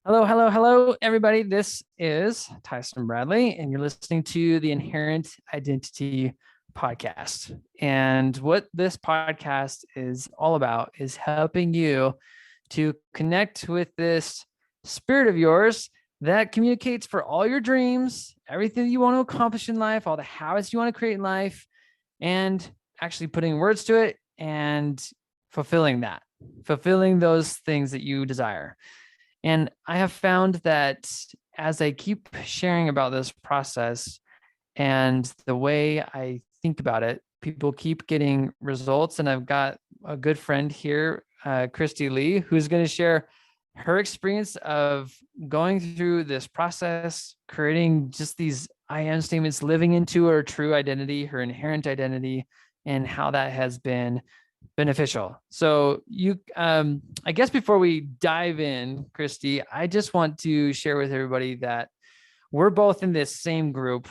Hello, hello, hello, everybody. This is Tyson Bradley, and you're listening to the Inherent Identity podcast. And what this podcast is all about is helping you to connect with this spirit of yours that communicates for all your dreams, everything you want to accomplish in life, all the habits you want to create in life, and actually putting words to it and fulfilling that, fulfilling those things that you desire. And I have found that as I keep sharing about this process and the way I think about it, people keep getting results. And I've got a good friend here, Christy Lee, who's going to share her experience of going through this process, creating just these I am statements, living into her true identity, her inherent identity, and how that has been beneficial. So I guess before we dive in, Christy, I just want to share with everybody that we're both in this same group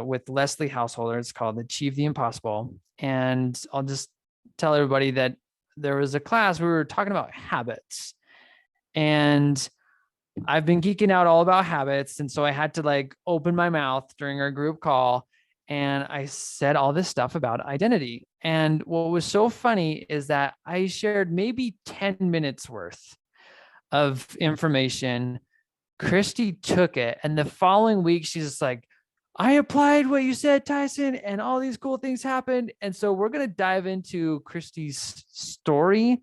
with Leslie Householder. It's called Achieve the Impossible. And I'll just tell everybody that there was a class we were talking about habits, and I've been geeking out all about habits. And so I had to open my mouth during our group call and I said all this stuff about identity. And what was so funny is that I shared maybe 10 minutes worth of information. Christy took it. And the following week, she's just like, I applied what you said, Tyson, and all these cool things happened. And so we're going to dive into Christy's story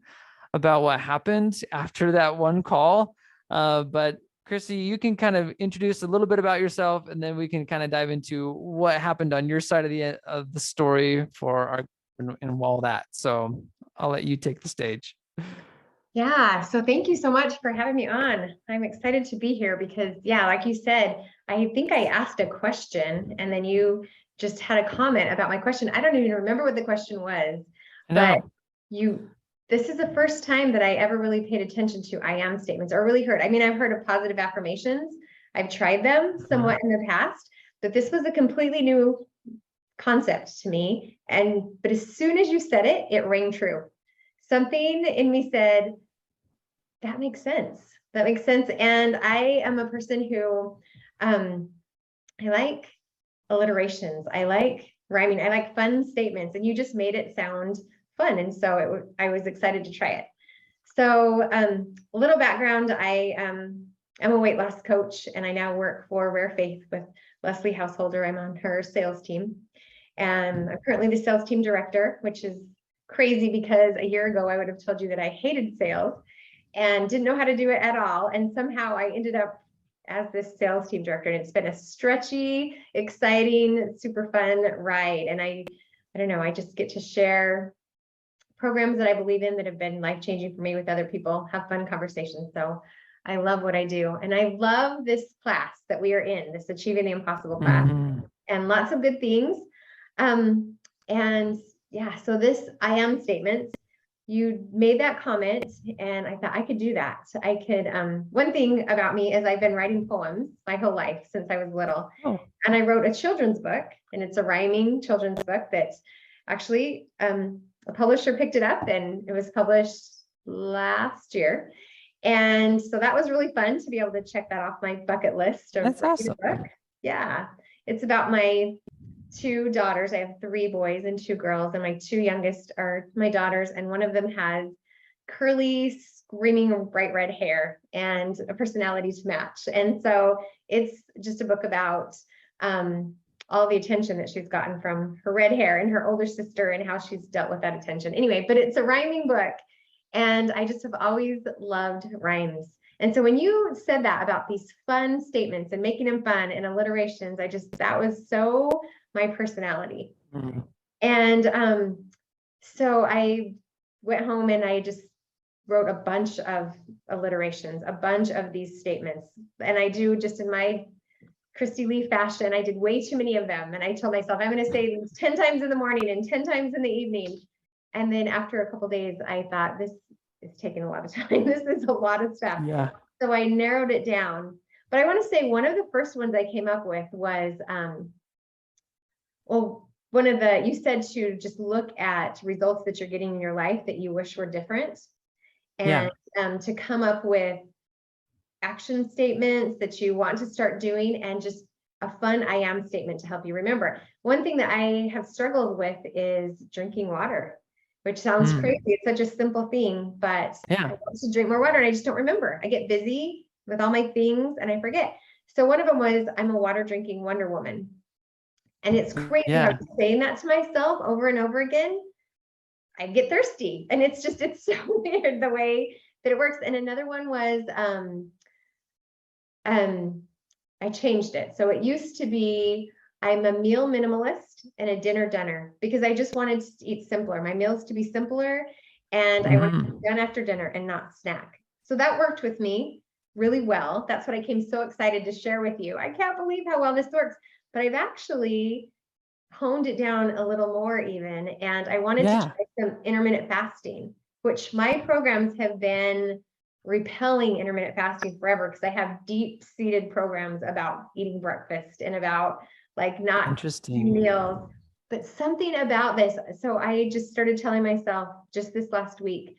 about what happened after that one call. But Christy, you can kind of introduce a little bit about yourself, and then we can kind of dive into what happened on your side of the story for our and all that. So I'll let you take the stage. Yeah, so thank you so much for having me on. I'm excited to be here because, yeah, like you said, I think I asked a question and then you just had a comment about my question. I don't even remember what the question was, I but know. this is the first time that I ever really paid attention to I am statements or really heard. I mean, I've heard of positive affirmations. I've tried them somewhat in the past, but this was a completely new concept to me. But as soon as you said it, it rang true. Something in me said, that makes sense. That makes sense. And I am a person who I like alliterations. I like rhyming. I like fun statements. And you just made it sound fun. And so I was excited to try it. So a little background, I'm a weight loss coach and I now work for Rare Faith with Leslie Householder. I'm on her sales team. And I'm currently the sales team director, which is crazy because a year ago I would have told you that I hated sales and didn't know how to do it at all. And somehow I ended up as this sales team director. And it's been a stretchy, exciting, super fun ride. And I don't know, I just get to share programs that I believe in that have been life-changing for me with other people, have fun conversations. So I love what I do. And I love this class that we are in, this Achieving the Impossible class, and lots of good things. And yeah, so this I am statements, you made that comment and I thought I could do that. I could, one thing about me is I've been writing poems my whole life since I was little. Oh. And I wrote a children's book, and it's a rhyming children's book that actually a publisher picked it up and it was published last year. And so that was really fun to be able to check that off my bucket list of That's awesome. book. Yeah. It's about my two daughters. I have three boys and two girls, and my two youngest are my daughters, and one of them has curly, screaming bright red hair and a personality to match. And so it's just a book about all the attention that she's gotten from her red hair and her older sister and how she's dealt with that attention. Anyway, but it's a rhyming book, and I just have always loved rhymes. And so when you said that about these fun statements and making them fun and alliterations, that was so my personality. Mm-hmm. And so I went home and I just wrote a bunch of alliterations, a bunch of these statements. And I do just in my Christy Lee fashion, I did way too many of them. And I told myself, I'm going to say these 10 times in the morning and 10 times in the evening. And then after a couple of days, I thought, this is taking a lot of time. This is a lot of stuff. Yeah. So I narrowed it down. But I want to say one of the first ones I came up with was, you said to just look at results that you're getting in your life that you wish were different. And to come up with action statements that you want to start doing, and just a fun I am statement to help you remember. One thing that I have struggled with is drinking water, which sounds crazy. It's such a simple thing, but I want to drink more water and I just don't remember. I get busy with all my things and I forget. So one of them was, I'm a water drinking Wonder Woman. And it's crazy how I'm saying that to myself over and over again. I get thirsty, and it's so weird the way that it works. And another one was, I changed it. So it used to be, I'm a meal minimalist and a dinner doner, because I just wanted to eat simpler. My meals to be simpler, and I wanted to be done after dinner and not snack. So that worked with me really well. That's what I came so excited to share with you. I can't believe how well this works, but I've actually honed it down a little more even. And I wanted to try some intermittent fasting, which my programs have been repelling intermittent fasting forever, because I have deep-seated programs about eating breakfast and about like not eating meals. But something about this, so I just started telling myself just this last week,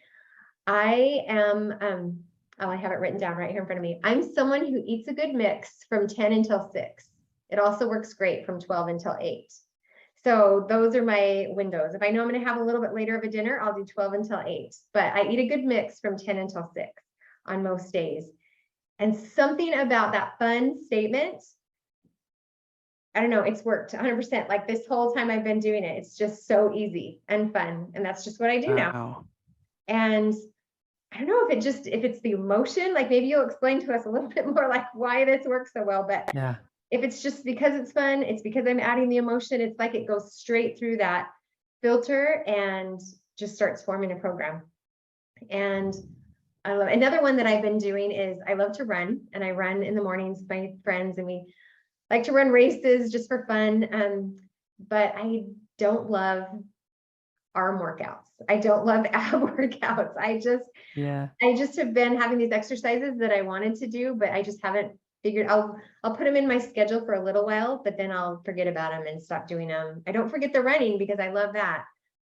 I am, I have it written down right here in front of me. I'm someone who eats a good mix from 10 until 6. It also works great from 12 until 8. So those are my windows. If I know I'm going to have a little bit later of a dinner, I'll do 12 until 8. But I eat a good mix from 10 until 6 on most days. And something about that fun statement, I don't know, it's worked 100%. Like this whole time I've been doing it, it's just so easy and fun. And that's just what I do now. And I don't know if it's the emotion, like maybe you'll explain to us a little bit more like why this works so well. But if it's just because it's fun, it's because I'm adding the emotion, it's like it goes straight through that filter and just starts forming a program. And I love, another one that I've been doing is I love to run, and I run in the mornings with my friends, and we like to run races just for fun. But I don't love arm workouts. I don't love ab workouts. I just have been having these exercises that I wanted to do, but I just haven't figured. I'll put them in my schedule for a little while, but then I'll forget about them and stop doing them. I don't forget the running because I love that.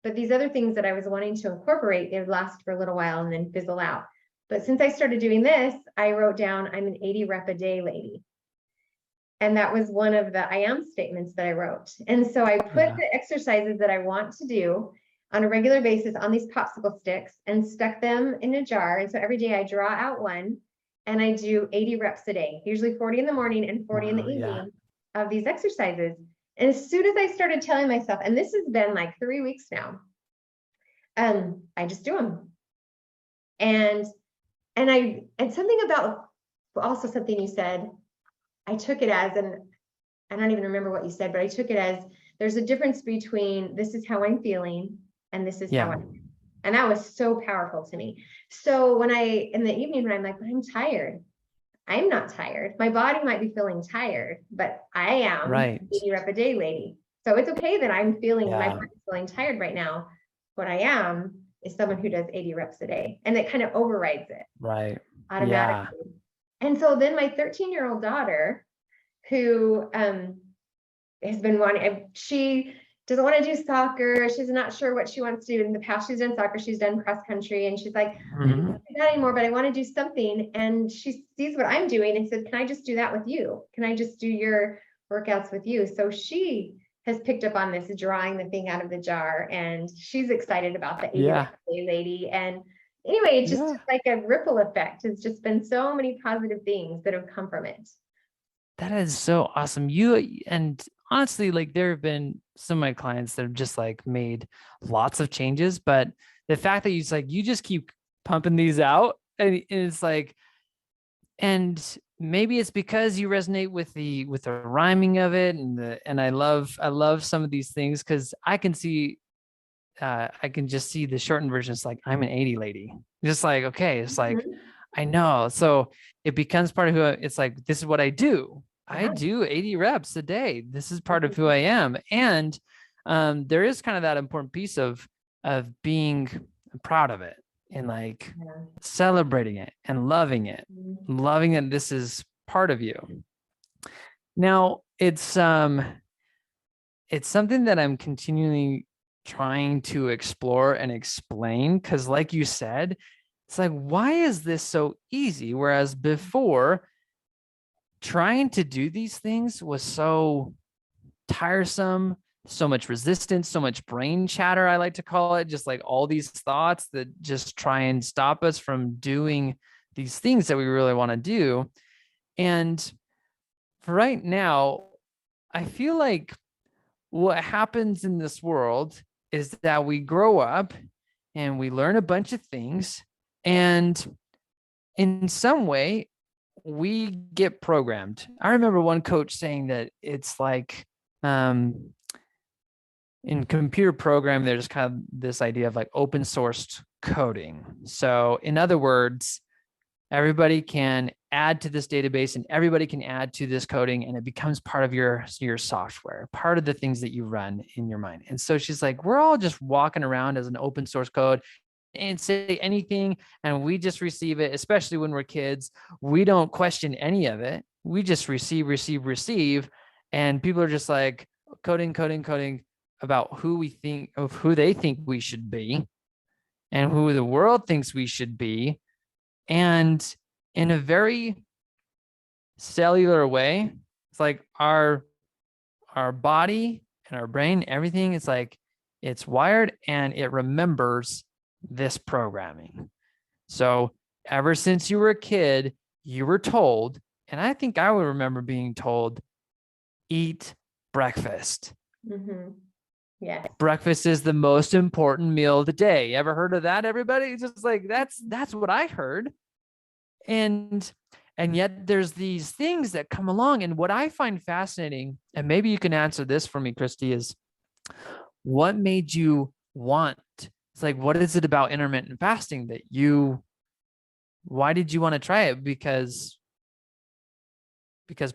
But these other things that I was wanting to incorporate, they would last for a little while and then fizzle out. But since I started doing this, I wrote down, I'm an 80 rep a day lady. And that was one of the I am statements that I wrote. And so I put the exercises that I want to do on a regular basis on these popsicle sticks and stuck them in a jar. And so every day I draw out one and I do 80 reps a day, usually 40 in the morning and 40 in the evening of these exercises. And as soon as I started telling myself, and this has been like 3 weeks now, I just do them. And something about, also something you said, I took it as, and I don't even remember what you said, but I took it as there's a difference between this is how I'm feeling and this is how I'm. And that was so powerful to me. So when in the evening, when I'm like, I'm tired, I'm not tired. My body might be feeling tired, but I am 80 rep a day lady. So it's okay that I'm feeling, my body's feeling tired right now. What I am is someone who does 80 reps a day, and that kind of overrides it automatically. And so then my 13-year-old daughter, who has been wanting, she doesn't want to do soccer. She's not sure what she wants to do. In the past, she's done soccer, she's done cross country, and she's like, I don't want to do that anymore, but I want to do something. And she sees what I'm doing and said, can I just do that with you? Can I just do your workouts with you? So she has picked up on this, drawing the thing out of the jar, and she's excited about the 80 lady. And anyway, it's just like a ripple effect. It's just been so many positive things that have come from it. That is so awesome. And honestly, like there have been some of my clients that have just like made lots of changes, but the fact that you just keep pumping these out, and it's like, and maybe it's because you resonate with the rhyming of it, and I love some of these things, because I can just see the shortened version. It's like, I'm an 80 lady. Just like, okay, it's like, I know. So it becomes part of who it's like, this is what I do. I do 80 reps a day. This is part of who I am. And there is kind of that important piece of being proud of it, and like celebrating it and loving it, loving that this is part of you. Now it's something that I'm continually trying to explore and explain, because like you said, It's like, why is this so easy? Whereas before, trying to do these things was so tiresome, so much resistance, so much brain chatter, I like to call it, just like all these thoughts that just try and stop us from doing these things that we really want to do. And for right now, I feel like what happens in this world is that we grow up and we learn a bunch of things, and in some way we get programmed. I remember one coach saying that it's like in computer programming, there's kind of this idea of like open sourced coding. So in other words, everybody can add to this database and everybody can add to this coding, and it becomes part of your software, part of the things that you run in your mind. And so she's like, we're all just walking around as an open source code and say anything, and we just receive it, especially when we're kids. We don't question any of it. We just receive. And people are just like coding about who they think we should be and who the world thinks we should be. And in a very cellular way, it's like our body and our brain, everything is like it's wired and it remembers this programming. So ever since you were a kid, you were told, and I think I would remember being told, eat breakfast. Mm-hmm. Yeah. Breakfast is the most important meal of the day. Ever heard of that, everybody? It's just like, that's what I heard. And yet there's these things that come along. And what I find fascinating, and maybe you can answer this for me, Christy, is what made you want, it's like, what is it about intermittent fasting that why did you want to try it? Because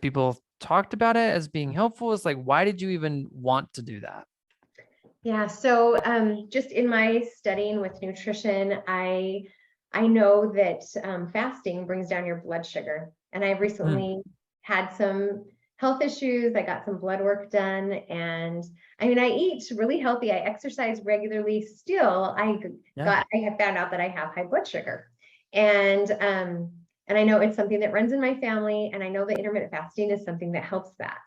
people talked about it as being helpful. It's like, why did you even want to do that? Yeah. So just in my studying with nutrition, I know that fasting brings down your blood sugar. And I've recently had some health issues. I got some blood work done. And I mean, I eat really healthy. I exercise regularly. Still, I have found out that I have high blood sugar. And I know it's something that runs in my family. And I know that intermittent fasting is something that helps that.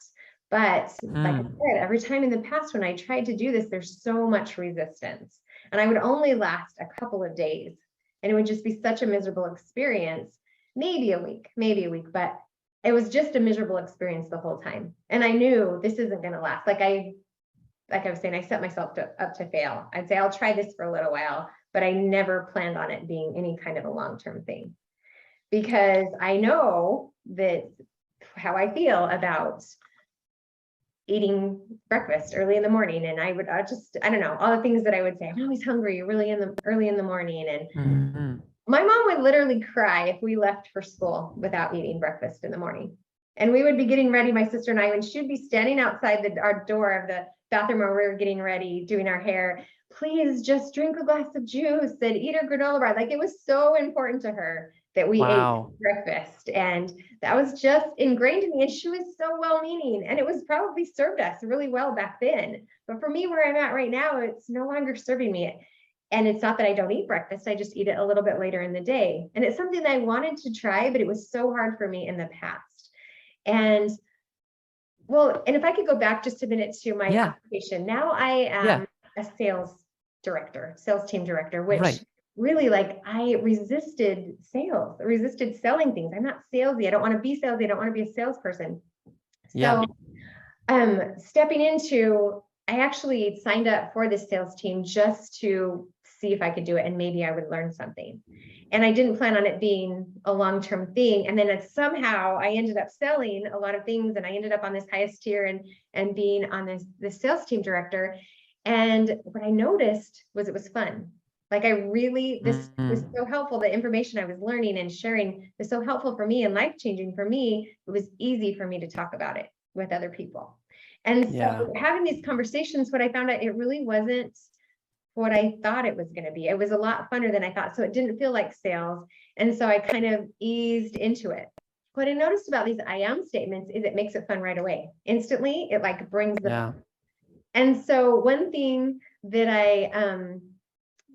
But like I said, every time in the past when I tried to do this, there's so much resistance. And I would only last a couple of days. And it would just be such a miserable experience, maybe a week, but it was just a miserable experience the whole time. And I knew this isn't going to last. Like I was saying, I set myself up to fail. I'd say I'll try this for a little while, but I never planned on it being any kind of a long-term thing, because I know that how I feel about eating breakfast early in the morning. And I don't know, all the things that I would say. I'm always hungry early in the morning. And my mom would literally cry if we left for school without eating breakfast in the morning. And we would be getting ready, my sister and I, and she'd be standing outside our door of the bathroom where we were getting ready, doing our hair. Please just drink a glass of juice and eat a granola bar. Like, it was so important to her that we ate breakfast. And that was just ingrained in me. And she was so well-meaning, and it was probably served us really well back then. But for me, where I'm at right now, it's no longer serving me. And it's not that I don't eat breakfast. I just eat it a little bit later in the day. And it's something that I wanted to try, but it was so hard for me in the past. And well, and if I could go back just a minute to my occupation, now I am a sales team director, which really, like, I resisted selling things. I'm not salesy. I don't want to be salesy. I don't want to be a salesperson. So stepping into, I actually signed up for this sales team just to see if I could do it, and maybe I would learn something. And I didn't plan on it being a long-term thing. And then somehow I ended up selling a lot of things, and I ended up on this highest tier and being on this sales team director. And what I noticed was it was fun. Like, this was so helpful. The information I was learning and sharing was so helpful for me and life-changing for me. It was easy for me to talk about it with other people. And so having these conversations, what I found out, it really wasn't what I thought it was going to be. It was a lot funner than I thought. So it didn't feel like sales. And so I kind of eased into it. What I noticed about these I am statements is it makes it fun right away. Instantly, it like brings them. And so one thing that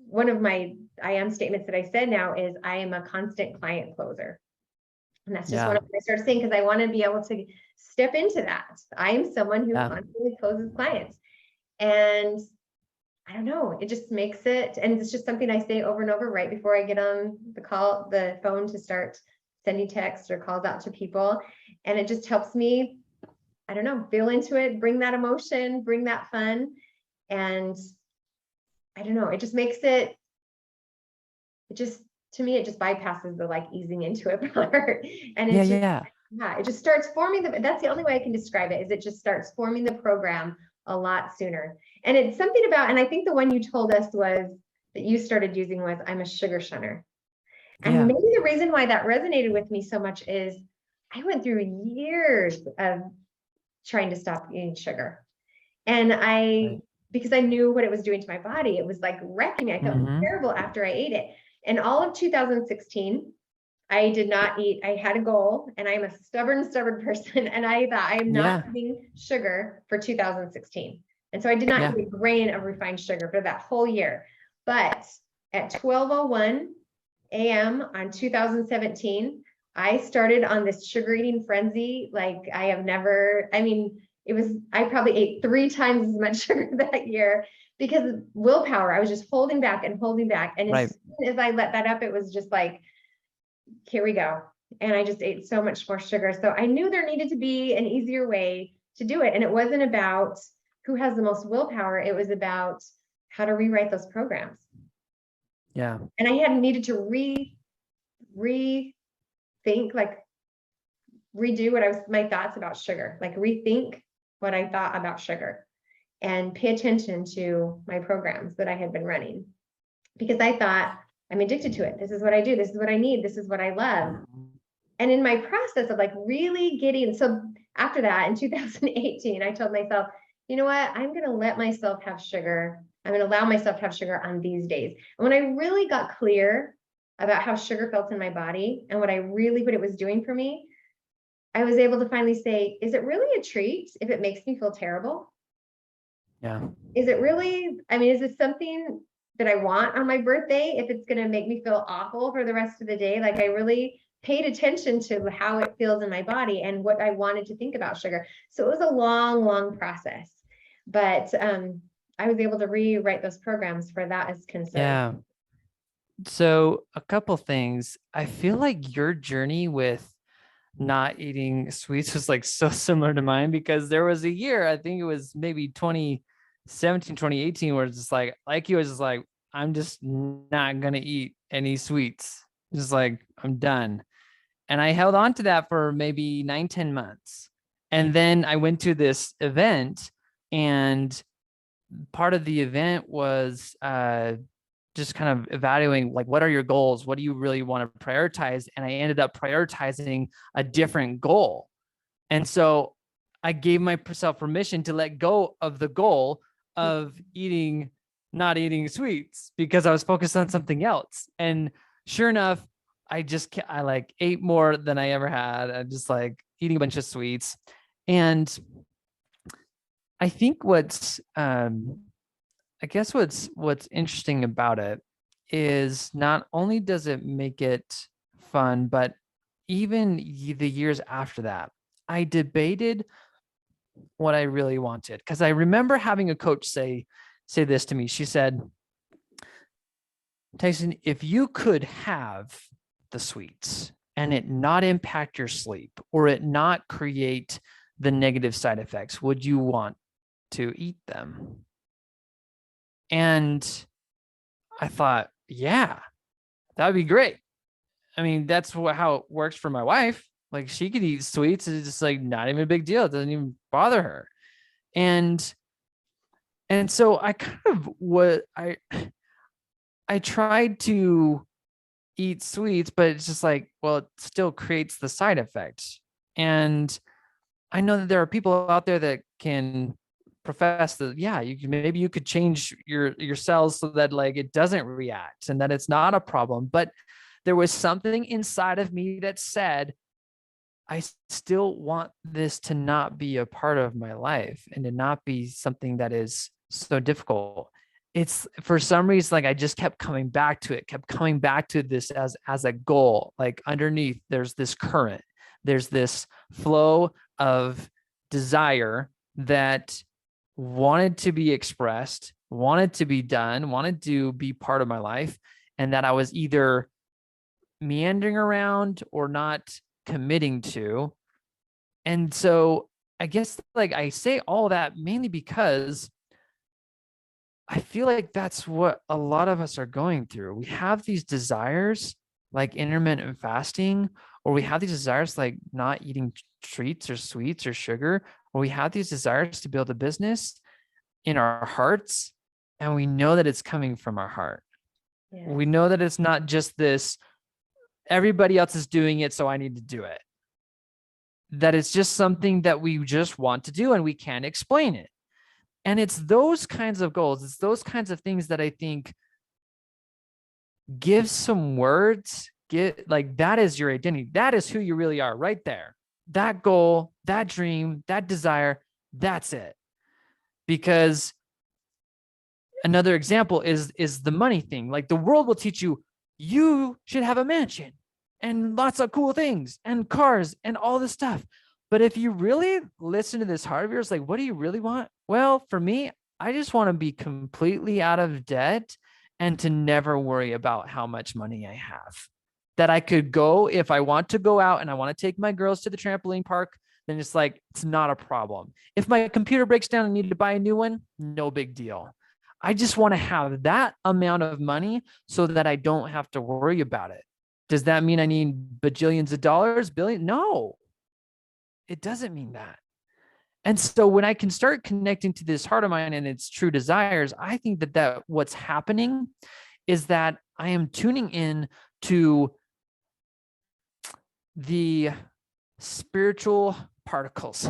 one of my I am statements that I said now is I am a constant client closer. And that's just one of what I started saying, because I want to be able to step into that. I am someone who constantly closes clients. And I don't know, it just makes it, and it's just something I say over and over right before I get on the phone to start sending texts or calls out to people. And it just helps me, I don't know, feel into it, bring that emotion, bring that fun. And I don't know, it just makes it just, to me, it just bypasses the like easing into it part. And it's it just starts forming that's the only way I can describe it, is it just starts forming the program a lot sooner. And it's something about, and I think the one you told us was that you started using was I'm a sugar shunner. And maybe the reason why that resonated with me so much is I went through years of trying to stop eating sugar. And because I knew what it was doing to my body, it was like wrecking me. I felt terrible after I ate it. And all of 2016, I did not eat. I had a goal, and I'm a stubborn person. And I thought, I am not eating sugar for 2016. And so I did not eat a grain of refined sugar for that whole year. But at 12:01 a.m. on 2017, I started on this sugar eating frenzy. Like I have never, I mean, I probably ate 3 times as much sugar that year because of willpower. I was just holding back. And as soon as I let that up, it was just like, here we go. And I just ate so much more sugar. So I knew there needed to be an easier way to do it. And it wasn't about who has the most willpower. It was about how to rewrite those programs. Yeah. And I had needed to rethink, like redo my thoughts about sugar, like rethink what I thought about sugar and pay attention to my programs that I had been running, because I thought, I'm addicted to it. This is what I do. This is what I need. This is what I love. And in my process of like really so after that in 2018, I told myself, you know what? I'm going to let myself have sugar. I'm going to allow myself to have sugar on these days. And when I really got clear about how sugar felt in my body and what it was doing for me, I was able to finally say, is it really a treat if it makes me feel terrible? Yeah. Is it really, is it something that I want on my birthday if it's going to make me feel awful for the rest of the day? Like I really paid attention to how it feels in my body and what I wanted to think about sugar. So it was a long, long process, but I was able to rewrite those programs for that as concerned. Yeah. So a couple things. I feel like your journey with not eating sweets was like so similar to mine, because there was a year, I think it was maybe 2017, 2018, where it's just like you was just like, I'm just not going to eat any sweets. Just like, I'm done. And I held on to that for maybe 9-10 months. And then I went to this event, and part of the event was just kind of evaluating, like, what are your goals? What do you really want to prioritize? And I ended up prioritizing a different goal. And so I gave myself permission to let go of the goal of not eating sweets, because I was focused on something else. And sure enough, I like ate more than I ever had. I just like eating a bunch of sweets. And I think what's interesting about it is not only does it make it fun, but even the years after that, I debated what I really wanted. Because I remember having a coach say this to me. She said, Tyson, if you could have the sweets and it not impact your sleep, or it not create the negative side effects, would you want to eat them? And I thought, yeah, that would be great. I mean, that's how it works for my wife. Like, she could eat sweets. It's just like not even a big deal. It doesn't even bother her. And so I kind of I tried to eat sweets, but it's just like, well, it still creates the side effects. And I know that there are people out there that can profess that, yeah, maybe you could change your cells so that like it doesn't react and that it's not a problem. But there was something inside of me that said, I still want this to not be a part of my life and to not be something that is so difficult. it's for some reason, like I just kept coming back to this as a goal. Like underneath, there's this current, there's this flow of desire that wanted to be expressed, wanted to be done, wanted to be part of my life, and that I was either meandering around or not committing to. And so I guess like I say all that mainly because I feel like that's what a lot of us are going through. We have these desires like intermittent fasting, or we have these desires like not eating treats or sweets or sugar, or we have these desires to build a business in our hearts. And we know that it's coming from our heart. Yeah. We know that it's not just this, everybody else is doing it, so I need to do it. That it's just something that we just want to do and we can't explain it. And it's those kinds of goals, it's those kinds of things that I think give some words, get like that is your identity. That is who you really are right there. That goal, that dream, that desire, that's it. Because another example is the money thing. Like the world will teach you, you should have a mansion and lots of cool things and cars and all this stuff. But if you really listen to this heart of yours, like, what do you really want? Well, for me, I just want to be completely out of debt and to never worry about how much money I have. That I could go, if I want to go out and I want to take my girls to the trampoline park, then it's like, it's not a problem. If my computer breaks down and need to buy a new one, no big deal. I just want to have that amount of money so that I don't have to worry about it. Does that mean I need bajillions of dollars, billion? No, it doesn't mean that. And so when I can start connecting to this heart of mine and its true desires, I think that what's happening is that I am tuning in to the spiritual particles.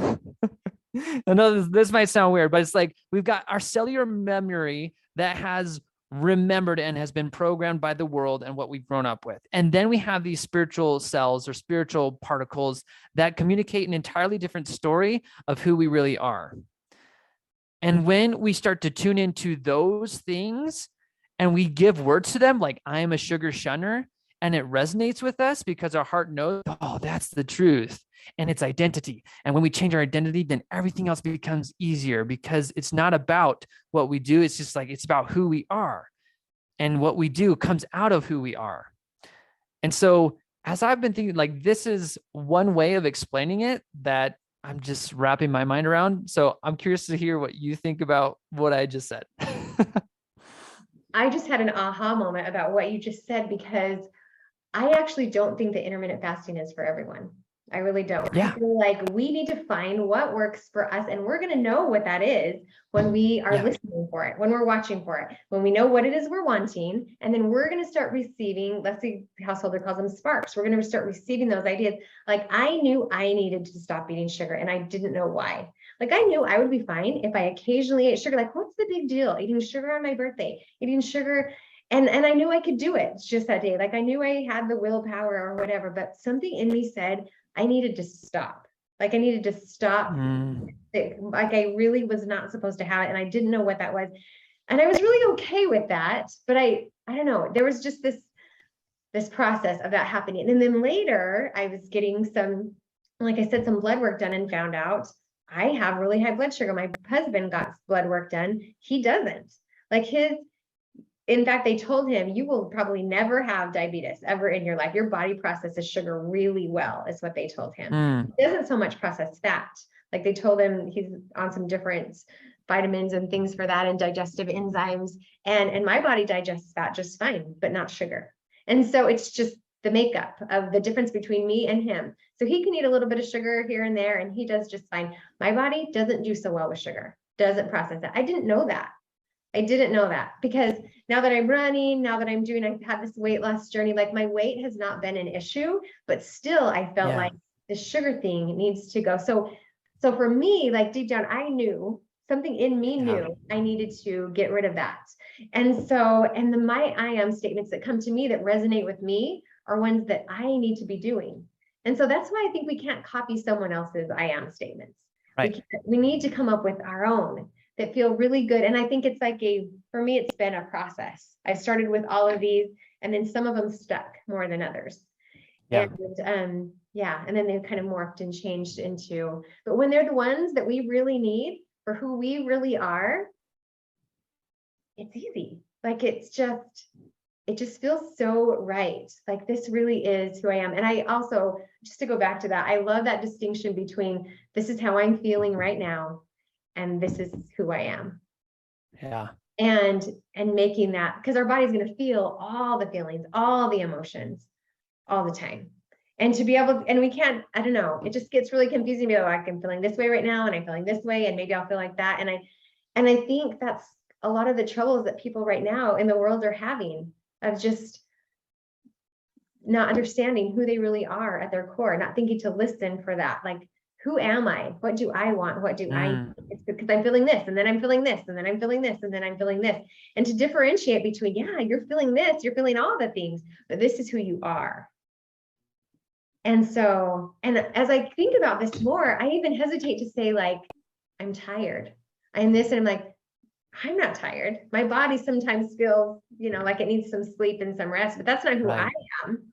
I know this might sound weird, but it's like we've got our cellular memory that has remembered and has been programmed by the world and what we've grown up with. And then we have these spiritual cells or spiritual particles that communicate an entirely different story of who we really are. And when we start to tune into those things and we give words to them, like I am a sugar shunner, and it resonates with us because our heart knows, oh, that's the truth. And it's identity. And when we change our identity, then everything else becomes easier because it's not about what we do. It's just like, it's about who we are. And what we do comes out of who we are. And so as I've been thinking, like, this is one way of explaining it that I'm just wrapping my mind around. So I'm curious to hear what you think about what I just said. I just had an aha moment about what you just said, because I actually don't think that intermittent fasting is for everyone. I really don't. Yeah. I feel like we need to find what works for us, and we're going to know what that is when we are listening for it, when we're watching for it, when we know what it is we're wanting, and then we're going to start receiving, let's see, Householder calls them sparks. We're going to start receiving those ideas. Like I knew I needed to stop eating sugar and I didn't know why. Like I knew I would be fine if I occasionally ate sugar. Like what's the big deal? Eating sugar on my birthday, eating sugar. And I knew I could do it just that day. Like I knew I had the willpower or whatever, but something in me said I needed to stop. Like I needed to stop. Like I really was not supposed to have it. And I didn't know what that was. And I was really okay with that. But I don't know, there was just this process of that happening. And then later I was getting some, like I said, some blood work done and found out I have really high blood sugar. My husband got blood work done. He doesn't. Like in fact, they told him, you will probably never have diabetes ever in your life. Your body processes sugar really well, is what they told him. He doesn't so much process fat. Like they told him he's on some different vitamins and things for that and digestive enzymes. And my body digests fat just fine, but not sugar. And so it's just the makeup of the difference between me and him. So he can eat a little bit of sugar here and there, and he does just fine. My body doesn't do so well with sugar, doesn't process it. I didn't know that. I didn't know that, because now that I'm running, now that I've had this weight loss journey, like my weight has not been an issue, but still I felt like the sugar thing needs to go. So for me, like deep down, I knew something in me knew I needed to get rid of that. And so, and my I am statements that come to me that resonate with me are ones that I need to be doing. And so that's why I think we can't copy someone else's I am statements. Right. We need to come up with our own. that feel really good. And I think it's like for me, it's been a process. I started with all of these, and then some of them stuck more than others. Yeah. And and then they've kind of morphed and changed into, but when they're the ones that we really need for who we really are, it's easy. Like it just feels so right. Like this really is who I am. And I also, just to go back to that, I love that distinction between this is how I'm feeling right now, and this is who I am. Yeah. And making that, because our body's going to feel all the feelings, all the emotions, all the time. And to be able, and we can't, I don't know, it just gets really confusing to be like, I'm feeling this way right now, and I'm feeling this way, and maybe I'll feel like that. And I think that's a lot of the troubles that people right now in the world are having, of just not understanding who they really are at their core, not thinking to listen for that. Like, who am I? What do I want? What do I need? It's because I'm feeling this, and then I'm feeling this, and then I'm feeling this, and then I'm feeling this. And to differentiate between, yeah, you're feeling this, you're feeling all the things, but this is who you are. And so, and as I think about this more, I even hesitate to say, like, I'm tired. I'm this, and I'm like, I'm not tired. My body sometimes feels, like it needs some sleep and some rest, but that's not who I am.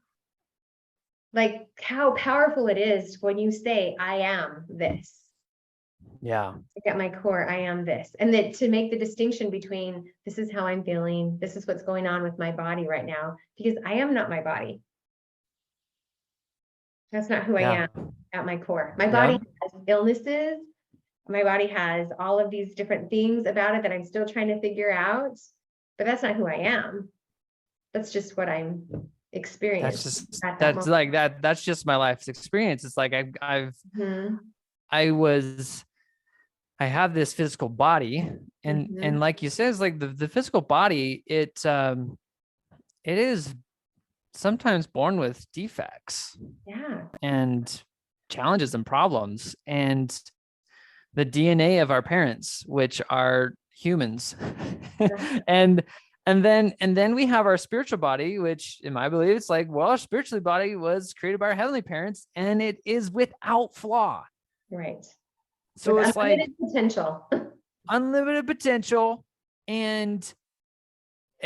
Like how powerful it is when you say, I am this. Yeah. At my core, I am this. And that to make the distinction between this is how I'm feeling, this is what's going on with my body right now, because I am not my body. That's not who I am at my core. My body has illnesses. My body has all of these different things about it that I'm still trying to figure out, but that's not who I am. That's just what I'm experiencing. That's just my life's experience. It's like I have this physical body, and like you said, it's like the physical body, it is sometimes born with defects and challenges and problems, and the DNA of our parents, which are humans. and then we have our spiritual body, which in my belief, it's like, well, our spiritual body was created by our heavenly parents, and it is without flaw. Right. So it's like unlimited potential. And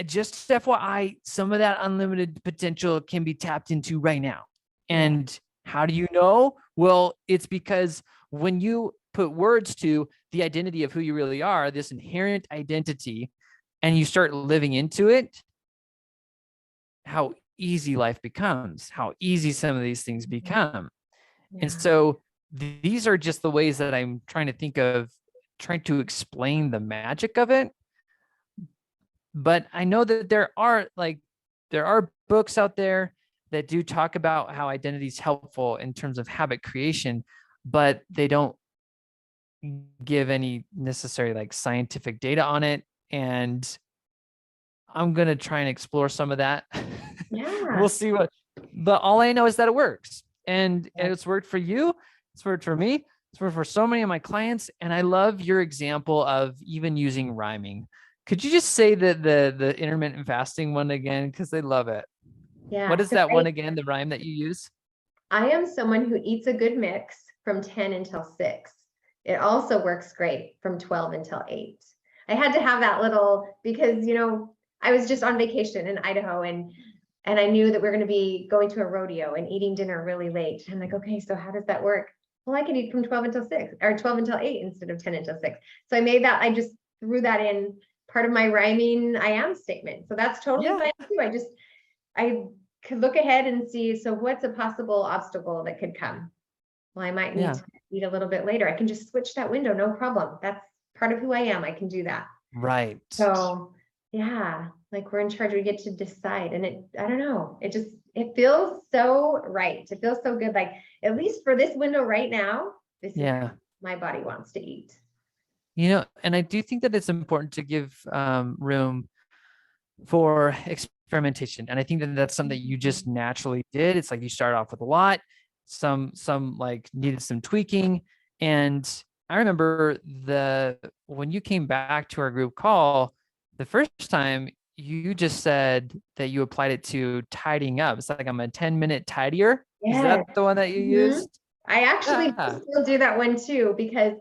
just FYI, some of that unlimited potential can be tapped into right now. And how do you know? Well, it's because when you put words to the identity of who you really are, this inherent identity, and you start living into it, how easy life becomes, how easy some of these things become. And so these are just the ways that I'm trying to think of, trying to explain the magic of it. But I know that there are books out there that do talk about how identity is helpful in terms of habit creation, but they don't give any necessary like scientific data on it. And I'm going to try and explore some of that. We'll see but all I know is that it works, and it's worked for you. It's worked for me. It's worked for so many of my clients. And I love your example of even using rhyming. Could you just say the intermittent fasting one again? Because they love it. Yeah. What is that one again, the rhyme that you use? I am someone who eats a good mix from 10 until 6. It also works great from 12 until 8. I had to have that little, because, I was just on vacation in Idaho, and I knew that we are going to be going to a rodeo and eating dinner really late. I'm like, okay, so how does that work? Well, I can eat from 12 until 6 or 12 until 8 instead of 10 until 6. So I just threw that in part of my rhyming I am statement. So that's totally fine too. I could look ahead and see, so what's a possible obstacle that could come? Well, I might need to eat a little bit later. I can just switch that window, no problem. That's part of who I am. I can do that. Right. So like we're in charge, we get to decide. And I don't know, it feels so right. It feels so good. Like, at least for this window right now, this is how my body wants to eat. And I do think that it's important to give room for experimentation. And I think that that's something that you just naturally did. It's like you started off with a lot, some like needed some tweaking. And I remember when you came back to our group call, the first time you just said that you applied it to tidying up. It's like, I'm a 10-minute tidier. Is that the one that you used? I actually still do that one too, because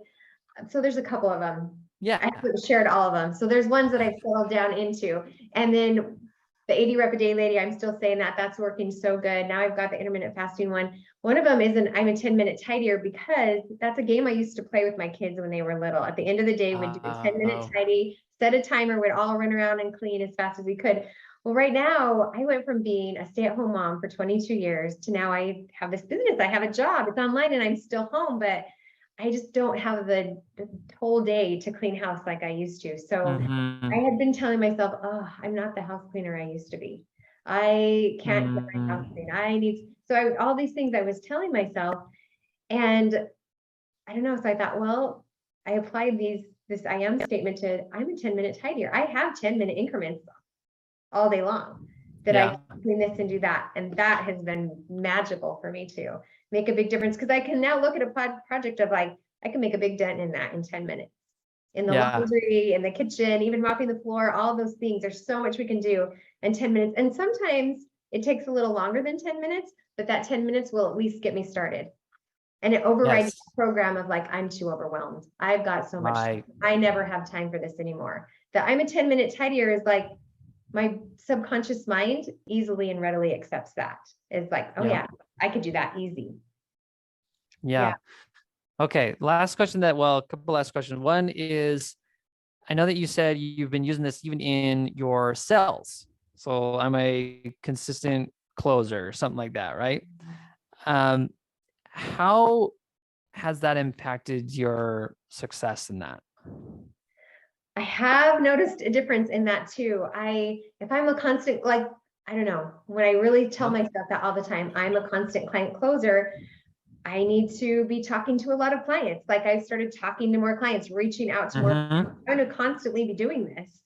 so there's a couple of them. Yeah. I haven't shared all of them. So there's ones that I've settled down into. And then the 80 rep a day lady, I'm still saying that that's working so good. Now I've got the intermittent fasting one. One of them is I'm a 10-minute tidier, because that's a game I used to play with my kids when they were little. At the end of the day, we'd do a 10-minute Oh, tidy, set a timer, we'd all run around and clean as fast as we could. Well, right now I went from being a stay-at-home mom for 22 years to now I have this business. I have a job, it's online, and I'm still home, but I just don't have the whole day to clean house like I used to. So I mhm, had been telling myself, oh, I'm not the house cleaner I used to be. I can't get my house mhm. clean. All these things I was telling myself, and I don't know. So I thought, well, I applied this I am statement to, I'm a 10-minute tidier. I have 10-minute increments all day long that I Yeah. can clean this and do that. And that has been magical for me to make a big difference, because I can now look at a project of like, I can make a big dent in that in 10 minutes. In the Yeah. laundry, in the kitchen, even mopping the floor, all those things. There's so much we can do in 10 minutes. And sometimes it takes a little longer than 10 minutes, but that 10 minutes will at least get me started. And it overrides Yes. the program of like, I'm too overwhelmed. I've got so much, Right. I never have time for this anymore. That I'm a 10-minute tidier is like, my subconscious mind easily and readily accepts that. It's like, oh Yep. yeah, I could do that easy. Yeah. Yeah. Okay. A couple last questions. One is, I know that you said you've been using this even in your sales. So I'm a consistent closer, something like that, right? Um, how has that impacted your success in that? I have noticed a difference in that too. If I'm a constant, like, I don't know, when I really tell myself that all the time, I'm a constant client closer, I need to be talking to a lot of clients. Like I started talking to more clients, reaching out to more, Mm-hmm. I'm going to constantly be doing this,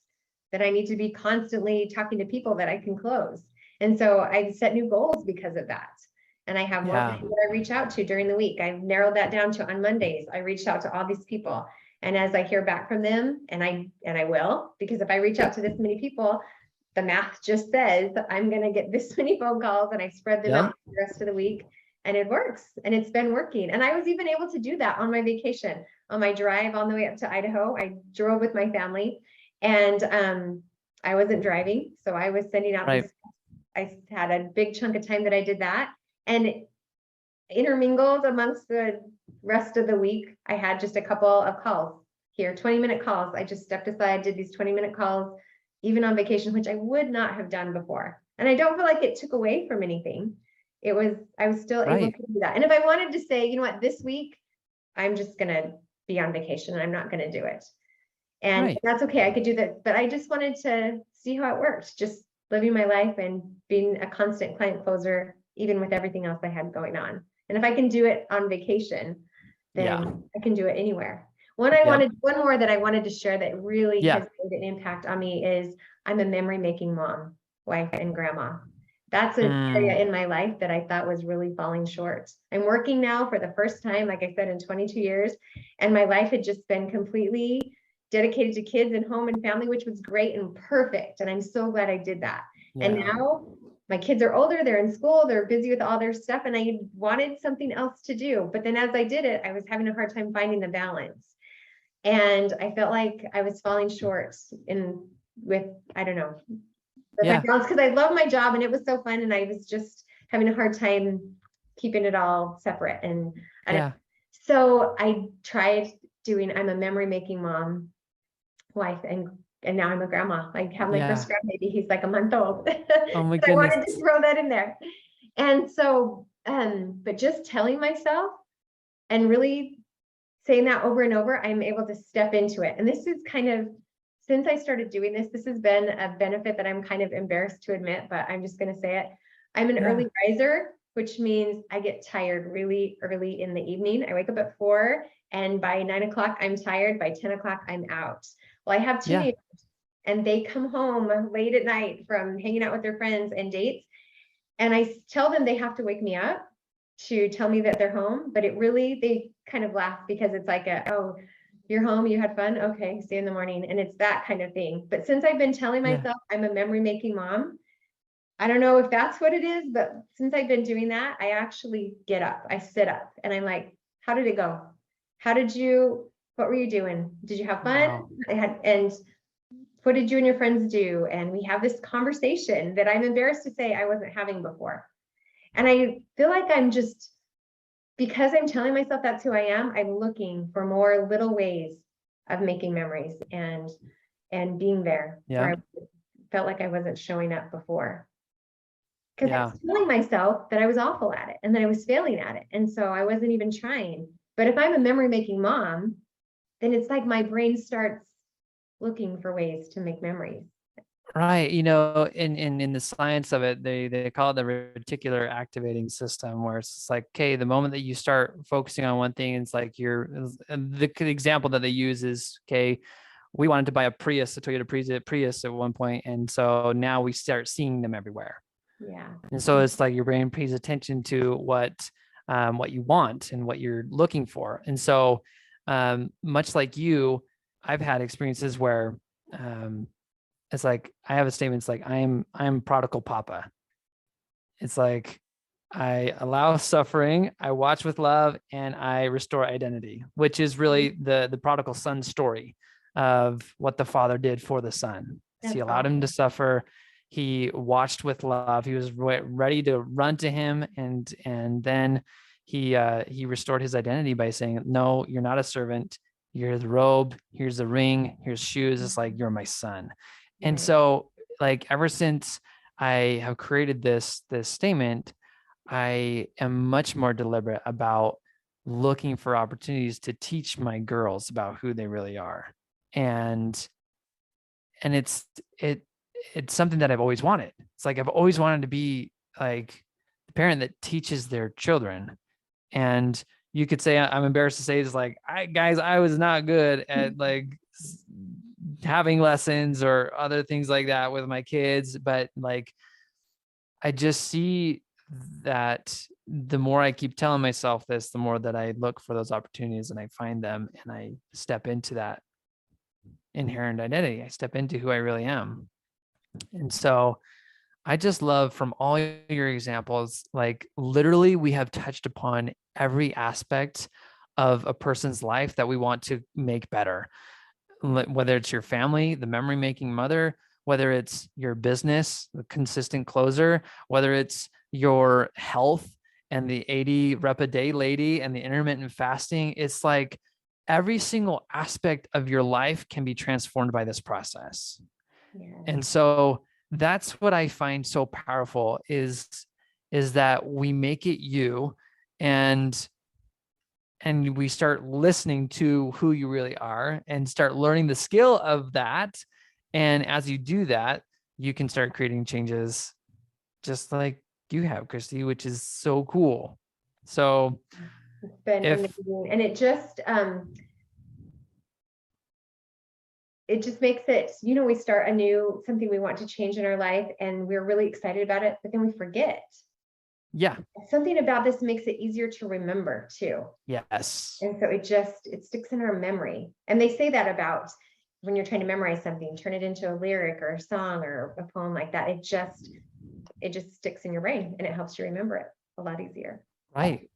that I need to be constantly talking to people that I can close. And so I set new goals because of that. And I have more Yeah. people that I reach out to during the week. I've narrowed that down to on Mondays. I reached out to all these people. And as I hear back from them, and I will, because if I reach out to this many people, the math just says I'm going to get this many phone calls, and I spread them out Yep. the rest of the week, and it works, and it's been working. And I was even able to do that on my vacation, on my drive on the way up to Idaho. I drove with my family, and I wasn't driving, so I was sending out Right. these. I had a big chunk of time that I did that, and intermingled amongst the rest of the week. I had just a couple of calls here, 20-minute calls. I just stepped aside, did these 20-minute calls, even on vacation, which I would not have done before. And I don't feel like it took away from anything. I was still able Right. to do that. And if I wanted to say, you know what, this week, I'm just going to be on vacation and I'm not going to do it. And Right. that's okay. I could do that. But I just wanted to see how it works, just living my life and being a constant client closer, even with everything else I had going on. And if I can do it on vacation, Yeah. then I can do it anywhere. One Yep. more that I wanted to share that really Yeah. has made an impact on me is I'm a memory making mom, wife, and grandma. That's an area Mm. in my life that I thought was really falling short. I'm working now for the first time, like I said, in 22 years, and my life had just been completely dedicated to kids and home and family, which was great and perfect. And I'm so glad I did that. And Yeah. now my kids are older, they're in school, they're busy with all their stuff, and I wanted something else to do. But then as I did it, I was having a hard time finding the balance. And I felt like I was falling short I don't know, with my Yeah. balance, because I love my job and it was so fun. And I was just having a hard time keeping it all separate. And Yeah. so I tried I'm a memory making mom, wife, and now I'm a grandma. I have my Yeah. first grandbaby. He's like a month old. Oh my I goodness. wanted to throw that in there. And so, but just telling myself and really saying that over and over, I'm able to step into it. And this is kind of, since I started doing this has been a benefit that I'm kind of embarrassed to admit, but I'm just going to say it. I'm an Yeah. early riser, which means I get tired really early in the evening. I wake up at 4, and by 9 o'clock, I'm tired. By 10 o'clock, I'm out. Well, I have Yeah. teenagers, and they come home late at night from hanging out with their friends and dates. And I tell them they have to wake me up to tell me that they're home, but they kind of laugh, because it's like oh, you're home, you had fun, okay, see you in the morning. And it's that kind of thing. But since I've been telling Yeah. myself I'm a memory making mom, I don't know if that's what it is, but since I've been doing that, I actually get up, I sit up, and I'm like, how did it go? How did you What were you doing? Did you have fun? Wow. And what did you and your friends do? And we have this conversation that I'm embarrassed to say I wasn't having before. And I feel like I'm just, because I'm telling myself that's who I am, I'm looking for more little ways of making memories and being there where Yeah. I felt like I wasn't showing up before. Because I Yeah. was telling myself that I was awful at it and that I was failing at it. And so I wasn't even trying. But if I'm a memory making mom, then it's like my brain starts looking for ways to make memories. Right. You know, in the science of it, they call it the reticular activating system, where it's just like, okay, the moment that you start focusing on one thing, it's like the example that they use is, okay, we wanted to buy a Prius, a Toyota Prius at one point, and so now we start seeing them everywhere. Yeah. And so it's like your brain pays attention to what you want and what you're looking for. And so much like you, I've had experiences where it's like I have a statement. It's like I'm prodigal papa. It's like I allow suffering, I watch with love, and I restore identity, which is really the prodigal son story of what the father did for the son. He That's allowed him to awesome. suffer. He watched with love. He was ready to run to him, and then he restored his identity by saying, "No, you're not a servant. Here's the robe. Here's the ring. Here's shoes. It's like you're my son." And Right. so, like ever since I have created this statement, I am much more deliberate about looking for opportunities to teach my girls about who they really are. And and it's something that I've always wanted. It's like I've always wanted to be like the parent that teaches their children. And you could say, I'm embarrassed to say, is like, I was not good at like having lessons or other things like that with my kids, but like I just see that the more I keep telling myself this, the more that I look for those opportunities and I find them and I step into that inherent identity. I step into who I really am. And so I just love from all your examples, like literally we have touched upon every aspect of a person's life that we want to make better, whether it's your family, the memory making mother, whether it's your business, the consistent closer, whether it's your health and the 80 rep a day lady and the intermittent fasting. It's like every single aspect of your life can be transformed by this process. Yeah. And so that's what I find so powerful is that we make it you, and we start listening to who you really are and start learning the skill of that. And as you do that, you can start creating changes just like you have, Christy, which is so cool. So It's been if amazing. And it just makes it, we start something we want to change in our life and we're really excited about it, but then we forget. yeah, Something about this makes it easier to remember too. yes, And so it sticks in our memory. And they say that about when you're trying to memorize something, turn it into a lyric or a song or a poem like that. It just sticks in your brain and it helps you remember it a lot easier. right.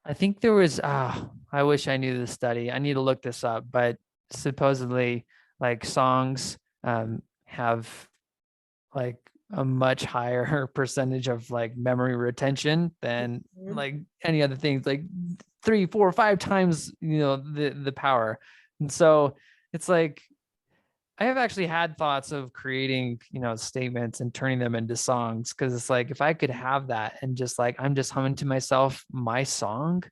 I think there was, I wish I knew this study. I need to look this up, but supposedly like songs have like a much higher percentage of like memory retention than Mhm. like any other things, like 3, 4, 5 times, the power. And so it's like, I have actually had thoughts of creating, statements and turning them into songs. Cause it's like, if I could have that and just like, I'm just humming to myself, my song,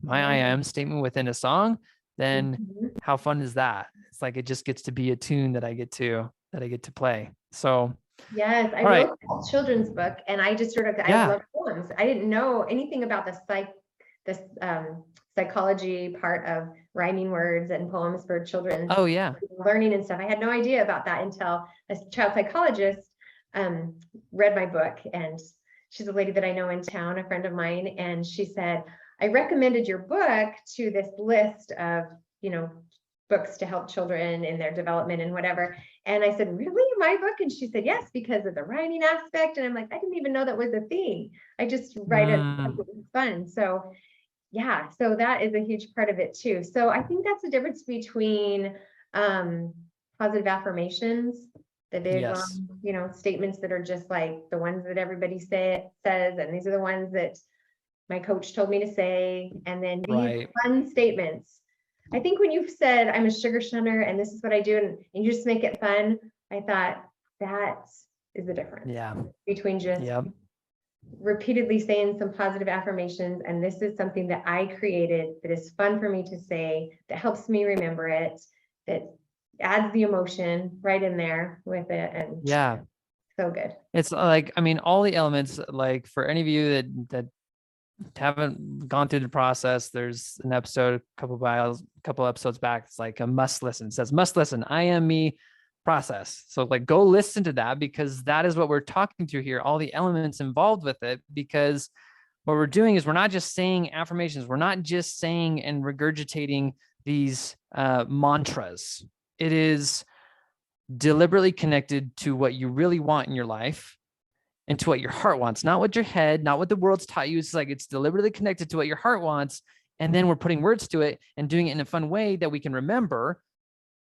my I Yeah. am statement within a song, then Mhm. how fun is that? It's like, it just gets to be a tune that I get to play. So, Yes, I all right. wrote a children's book and I Yeah. love poems. I didn't know anything about this psychology part of rhyming words and poems for children's Oh yeah. learning and stuff. I had no idea about that until a child psychologist um, read my book, and she's a lady that I know in town, a friend of mine, and she said, I recommended your book to this list of, books to help children in their development and whatever. And I said, really, my book? And she said, yes, because of the writing aspect. And I'm like, I didn't even know that was a thing. I just write it because Mm, it was fun. So yeah, so that is a huge part of it too. So I think that's the difference between positive affirmations, the big, Yes. statements that are just like the ones that everybody says, and these are the ones that my coach told me to say, and then these Right. fun statements. I think when you've said, I'm a sugar shunner and this is what I do, and you just make it fun, I thought that is the difference between just repeatedly saying some positive affirmations, and this is something that I created that is fun for me to say, that helps me remember it, that adds the emotion right in there with it. And so good. It's like, I mean, all the elements, like for any of you that haven't gone through the process, there's an episode a couple episodes back. It's like a must listen. It says must listen, I am me process. So like go listen to that, because that is what we're talking through here, all the elements involved with it. Because what we're doing is we're not just saying affirmations, we're not just saying and regurgitating these mantras. It is deliberately connected to what you really want in your life and to what your heart wants, not what your head, not what the world's taught you. It's like, it's deliberately connected to what your heart wants. And then we're putting words to it and doing it in a fun way that we can remember.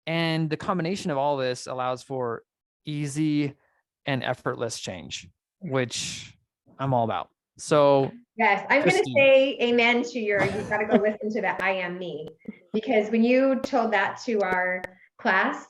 And the combination of all this allows for easy and effortless change, which I'm all about. So yes, I'm going to say amen to you got to go listen to that I am me, because when you told that to our class,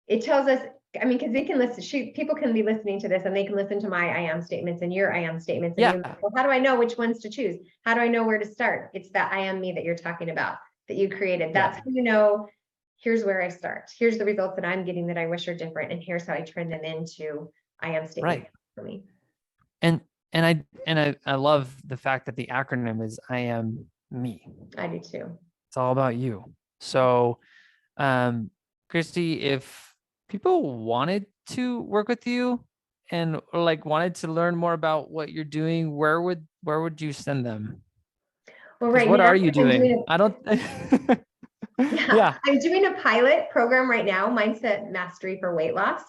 it tells us, I mean, because they can listen, people can be listening to this and they can listen to my I am statements and your I am statements. And well, how do I know which ones to choose? How do I know where to start? It's that I am me that you're talking about, that you created. That's how you know, here's where I start. Here's the results that I'm getting that I wish are different. And here's how I turn them into I am statements for me. And I love the fact that the acronym is I am me. I do too. It's all about you. So, Christy, if people wanted to work with you and like wanted to learn more about what you're doing, where would you send them? Well, right what now, are you doing? I don't. I'm doing a pilot program right now, Mindset Mastery for Weight Loss,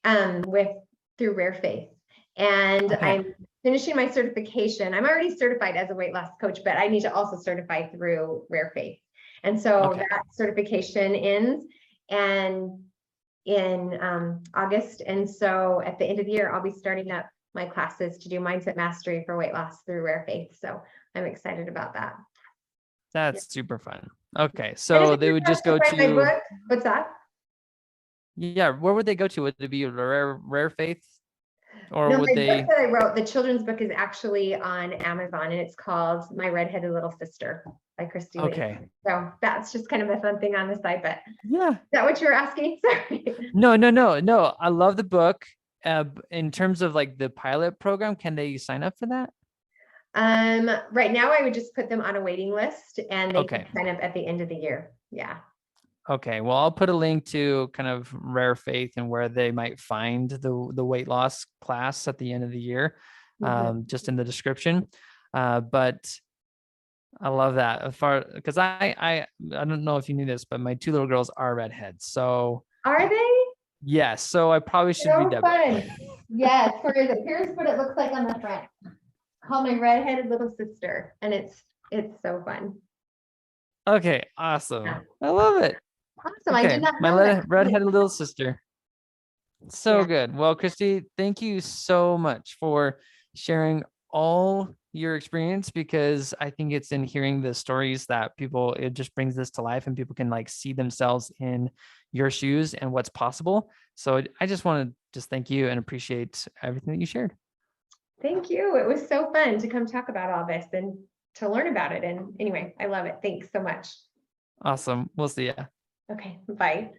through Rare Faith, and I'm finishing my certification. I'm already certified as a weight loss coach, but I need to also certify through Rare Faith, and so that certification ends and in August, and so at the end of the year, I'll be starting up my classes to do Mindset Mastery for Weight Loss through Rare Faith. So I'm excited about that. That's super fun. Okay, so they would just go to. What's that? Yeah, where would they go to? Would it be Rare Faith, or no, would they? Book that I wrote, the children's book, is actually on Amazon, and it's called My Redheaded Little Sister by Christy. Okay. So that's just kind of a fun thing on the side, but yeah. Is that what you're asking? Sorry. No. I love the book. In terms of like the pilot program, can they sign up for that? Right now I would just put them on a waiting list and they can sign up at the end of the year. Yeah. Okay. Well, I'll put a link to kind of Rare Faith and where they might find the weight loss class at the end of the year, just in the description. But I love that because I don't know if you knew this, but my two little girls are redheads. So are they? Yes. So I probably should read that book. Yes. Here's what it looks like on the front. Called My Redheaded Little Sister, and it's so fun. Okay, awesome. Yeah. I love it. Awesome. Okay. I did not know my redheaded little sister. So good. Well, Christy, thank you so much for sharing all your experience, because I think it's in hearing the stories that it just brings this to life and people can like see themselves in your shoes and what's possible. So I just want to thank you and appreciate everything that you shared. Thank you. It was so fun to come talk about all this and to learn about it. And anyway, I love it. Thanks so much. Awesome. We'll see ya. Okay. Bye.